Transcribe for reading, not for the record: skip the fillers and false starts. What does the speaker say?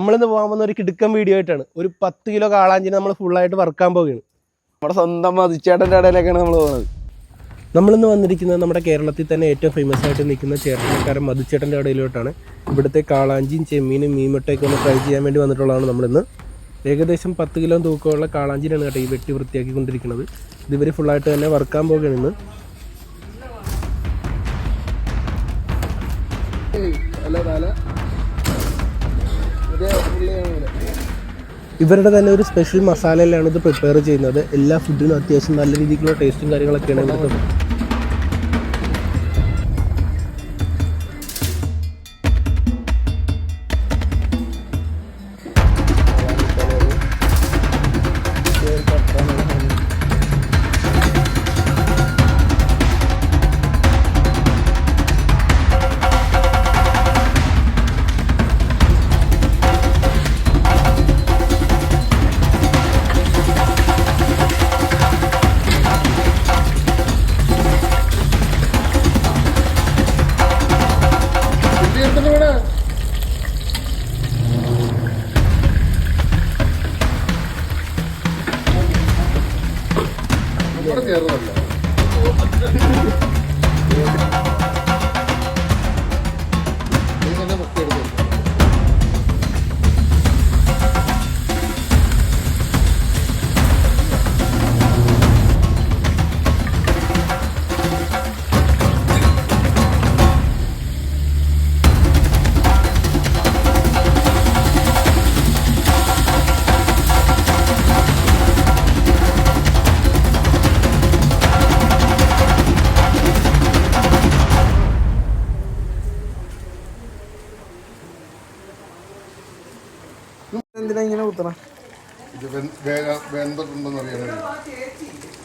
നമ്മളിന്ന് പോകാൻ പോകുന്ന ഒരു കിടുക്കൻ വീഡിയോ ആയിട്ടാണ്. ഒരു 10 കിലോ കാളാഞ്ചിനെ നമ്മൾ ഫുള്ളായിട്ട് വറുക്കാൻ പോവുകയാണ്. നമ്മുടെ സ്വന്തം മതിച്ചേട്ടൻ്റെ ഇടയിലേക്കാണ് നമ്മൾ പോകുന്നത്. നമ്മളിന്ന് വന്നിരിക്കുന്നത് നമ്മുടെ കേരളത്തിൽ തന്നെ ഏറ്റവും ഫേമസ് ആയിട്ട് നിൽക്കുന്ന ചേട്ടനക്കാരൻ മധുച്ചേട്ടൻ്റെ ഇടയിലോട്ടാണ്. ഇവിടുത്തെ കാളാഞ്ചിയും ചെമ്മീനും മീൻമുട്ടയൊക്കെ ഒന്ന് ഫ്രൈ ചെയ്യാൻ വേണ്ടി വന്നിട്ടുള്ളതാണ് നമ്മളിന്ന്. ഏകദേശം 10 കിലോ തൂക്കമുള്ള കാളാഞ്ചിനാണ് കേട്ടോ ഈ വെട്ടി വൃത്തിയാക്കിക്കൊണ്ടിരിക്കുന്നത്. ഇതിവർ ഫുള്ളായിട്ട് തന്നെ വറുക്കാൻ പോവുകയാണ് ഇന്ന്. ഇവരുടെ തന്നെ ഒരു സ്പെഷ്യൽ മസാലയിലാണ് ഇത് പ്രിപ്പയർ ചെയ്യുന്നത്. എല്ലാ ഫുഡിനും അത്യാവശ്യം നല്ല രീതിക്കുള്ള ടേസ്റ്റും കാര്യങ്ങളൊക്കെയാണ് ഇവിടുത്തെ. എന്തിനാ ഇങ്ങനെ കുത്തണം? ഇത് വെന്തിട്ടുണ്ടെന്ന് അറിയാൻ വേണ്ടി.